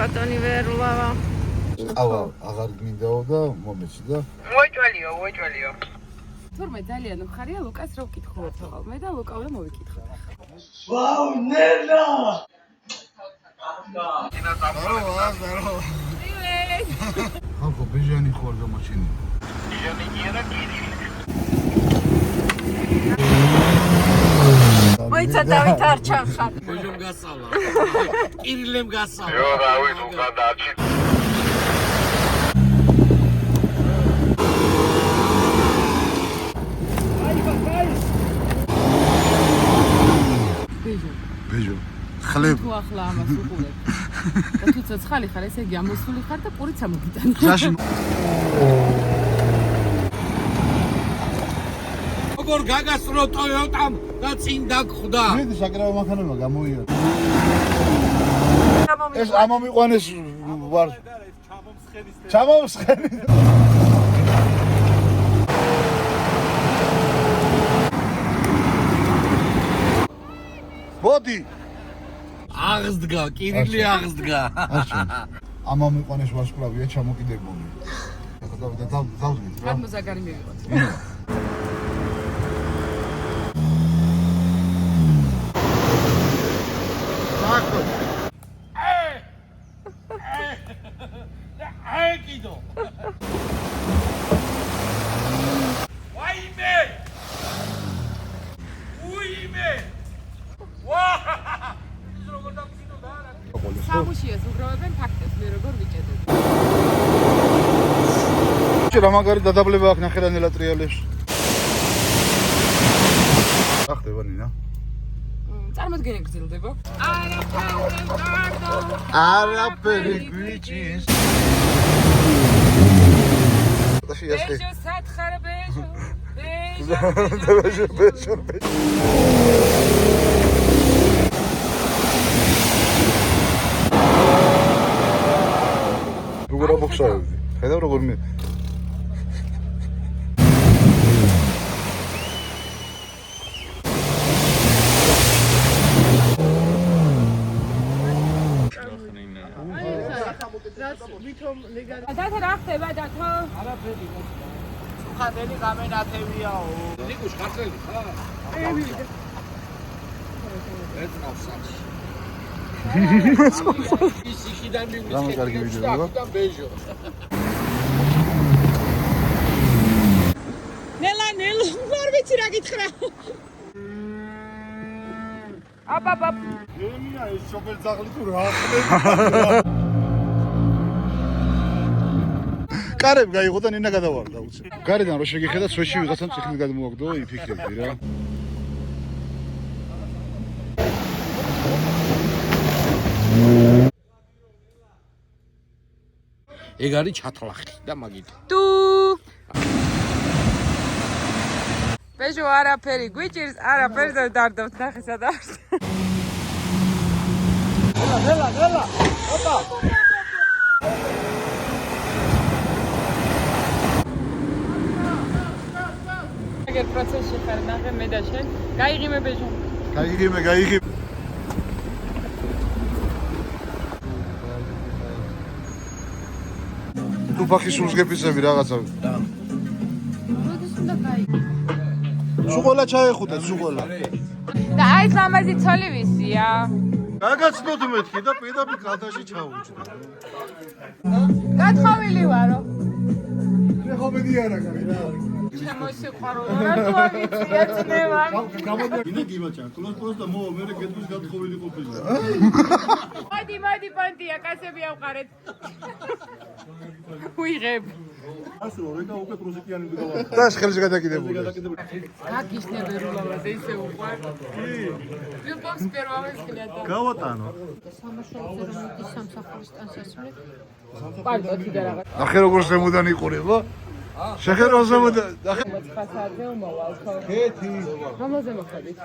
ბატონი ვერულა. ავა, აღარ მინდაო და მომეცი და. მოიჭვალიო. თურმე ძალიან მხარია ლუკას რო ვკითხულობ თოღალ. მე და ლუკა უნდა მოვიკითხოთ. ვაუ, ნენა! Здорово. ხალხო ბეჟანი ხო არ გამოჩენია. ბეჟანი გიერა გირი. მოიცა დავით არ ჩახარ. ბეჟომ გასალა. კირილემ გასალა. იო, დავით უკან დაჩი. ბეჟო. ხლებ. თუ ახლა ამას უყურებ. და თუ ცოცხალი ხარ, ესე იგი ამოსული ხარ და პურიც ამოგიტანა. ზაში როგორ გაგასწრო ტოიოტამ და წინ დაგხვდა. მედი საკრავო მანქანა გამოიარა. ეს ამომიყვანეს ვარ. ჩამომსხენის. ბოდი აღსდგა, კირილი აღსდგა. ამომიყვანეს ვარსკვლავია ჩამოკიდებული. ახლა და დავდგეთ რა. გამოზაგარი მივიღოთ. მახო. კიდო. ვაიმე! უიმე! სამუშიას უგროვებენ ფაქტებს, მე როგორ ვიჭედებ. რა მაგარი დადაბლება აქვს ნახერანელა ტრიალებში. რა ხდება ნინა? წარმოდგენა გრძელდება. არაფერი გვიჭის. ბეჟო სათხარ ბეჟო. ბეჟო. როგორ ამოხსოვდი? ხედავ როგორ მე დათო რა ხდება დათო? არაფერი. ხადელი გამენათევიაო. ნიკუშ ხარხელი ხა? ეს ნავსაში. ის იქიდან მივიწყე და ბეჟო. ნელა ვერ ვიცი რა გითხრა. აბაბა. ემია ეს სოფელ ძაღლი თუ რა ხდება? კარები გაიღო და ნინა გადავარდა უცებ. გარედან რო შეგიხედა სვეში ვიღაცამ წიხლი გადმოაგდო, იფიქრებდი რა. ეგ არის ჩათლახი და მაგით. ტუ ბეჟო არაფერი გვიჭირს, არაფერს არ დარდობთ, ნახე სად არის. ნელა. ოპა. აგერ პროცესში ხარ, ნახე მე და შენ. გაიღიმე ბეჟო. გაიღიმე. თუ ფახის უსგებისები რაღაცა. როდის უნდა გაიგო? სუყოლა ჩაეხუტა, სუყოლა. და აი ეს ლამაზი ცოლი ვისია? გაგაცნოთ მეთქი და პირდაპირ კალთაში ჩაუჭდა. გათხოვილი ვარო. შეხობედი არა გაიგე. შემოსიყვარულო რა თუ აღიწია წნევან. ინა გიმაჩა, კლოს და მოვა მე გეტყვის გათხოვილი ყოფილა. მოდი პანტია, კაცები ავყარეთ. უიღებ. ასო რეკა უკვე პროზიტიანი გავარ. და ხელში გადაკიდებული. გაგიშნე ვერულავაზე ისე უყვარ. კი. ვიყავს პირველი ხილადა. გავატანო. სამაშოზე რომ ის სამსახურის სტანციასმე. პარტოთი და რაღაც. ახე როგორ შემოდან იყურება? შეხედო შემოდან. ახე 9 საათზე უმოვალ ხო? კეთი. რომელზე მოხდით?